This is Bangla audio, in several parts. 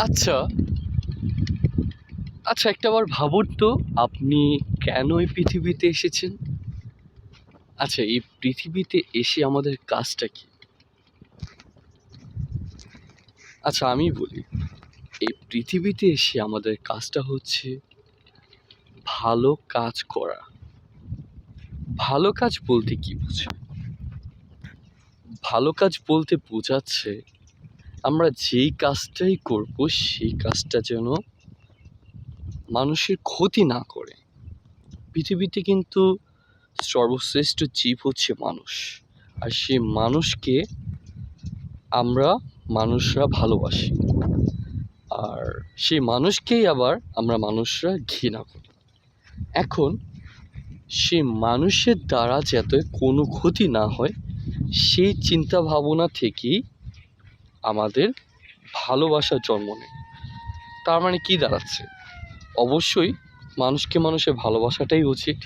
আচ্ছা, আচ্ছা একটাবার ভাবুন তো আপনি কেন এই পৃথিবীতে এসেছেন? আচ্ছা এই পৃথিবীতে এসে আমাদের কাজটা কি? আচ্ছা আমি বলি, এই পৃথিবীতে এসে আমাদের কাজটা হচ্ছে ভালো কাজ করা। ভালো কাজ বলতে কি বোঝায়? ভালো কাজ বলতে বোঝাচ্ছে আমরা যেই কাজটাই করব সেই কাজটা যেন মানুষের ক্ষতি না করে। পৃথিবীতে কিন্তু সর্বশ্রেষ্ঠ জীব হচ্ছে মানুষ। আর সেই মানুষকে আমরা মানুষরা ভালোবাসি। আর সেই মানুষকেই আবার আমরা মানুষরা ঘৃণা করি। এখন সেই মানুষের দ্বারা যাতে কোনো ক্ষতি না হয় সেই চিন্তা ভাবনা থেকেই আমাদের ভালোবাসার জন্ম নেয়। তার মানে কি দাঁড়াচ্ছে? অবশ্যই মানুষকে মানুষের ভালোবাসাটাই উচিত।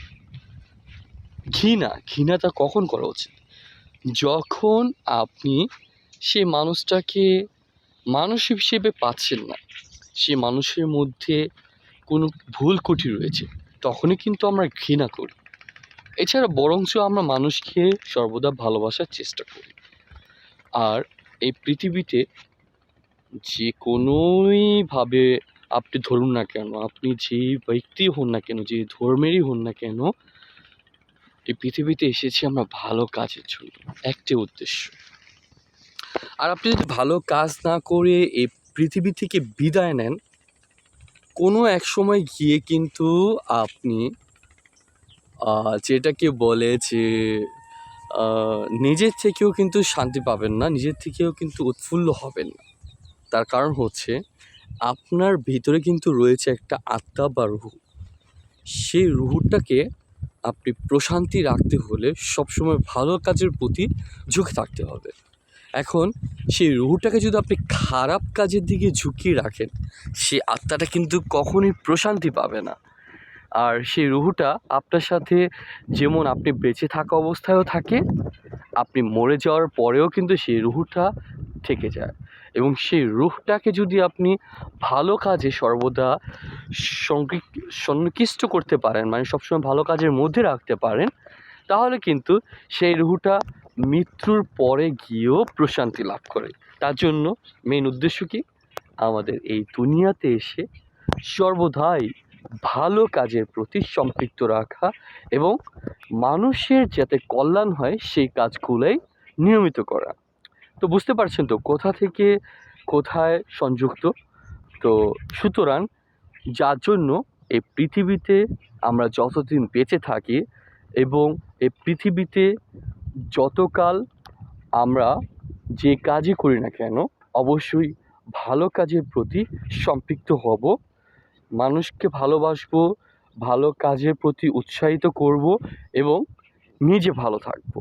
ঘৃণাটা কখন করা উচিত? যখন আপনি সেই মানুষটাকে মানুষ হিসেবে পাচ্ছেন না, সে মানুষের মধ্যে কোনো ভুল ত্রুটি রয়েছে, তখনই কিন্তু আমরা ঘৃণা করি। এছাড়া বরঞ্চ আমরা মানুষকে সর্বদা ভালোবাসার চেষ্টা করি। আর এই পৃথিবীতে যে কোনোইভাবে আপনি ধরুন না কেন, আপনি যে ব্যক্তি হন না কেন, যে ধর্মেরই হন না কেন, এই পৃথিবীতে এসেছি আমরা ভালো কাজের জন্য, একটি উদ্দেশ্য। আর আপনি যদি ভালো কাজ না করে এই পৃথিবী থেকে বিদায় নেন, কোনো এক সময় গিয়ে কিন্তু আপনি যেটাকে বলে যে নিজের থেকেও কিন্তু শান্তি পাবেন না, নিজের থেকেও কিন্তু উৎফুল্ল হবেন না। তার কারণ হচ্ছে আপনার ভিতরে কিন্তু রয়েছে একটা আত্মা বা রুহ। সেই রুহটাকে আপনি প্রশান্তি রাখতে হলে সবসময় ভালো কাজের প্রতি ঝুঁকে থাকতে হবে। এখন সেই রুহটাকে যদি আপনি খারাপ কাজের দিকে ঝুঁকিয়ে রাখেন, সেই আত্মাটা কিন্তু কখনোই প্রশান্তি পাবে না। আর সেই রুহটা আপনার সাথে যেমন আপনি বেঁচে থাকা অবস্থায়ও থাকে, আপনি মরে যাওয়ার পরেও কিন্তু সেই রুহটা থেকে যায়। এবং সেই রুহটাকে যদি আপনি ভালো কাজে সর্বদা সন্নিবিষ্ট করতে পারেন, মানে সবসময় ভালো কাজের মধ্যে রাখতে পারেন, তাহলে কিন্তু সেই রুহটা মৃত্যুর পরে গিয়েও প্রশান্তি লাভ করে। তার জন্য মেন উদ্দেশ্য কি? আমাদের এই দুনিয়াতে এসে সর্বদাই ভালো কাজের প্রতি সম্পৃক্ত রাখা এবং মানুষের যাতে কল্যাণ হয় সেই কাজগুলোই নিয়মিত করা। তো বুঝতে পারছেন তো কোথা থেকে কোথায় সংযুক্ত? তো সুতরাং যার জন্য এই পৃথিবীতে আমরা যতদিন বেঁচে থাকি এবং এই পৃথিবীতে যতকাল আমরা যে কাজই করি না কেন, অবশ্যই ভালো কাজের প্রতি সম্পৃক্ত হব, মানুষকে ভালোবাসবো, ভালো কাজের প্রতি উৎসাহিত করব এবং নিজে ভালো থাকবো।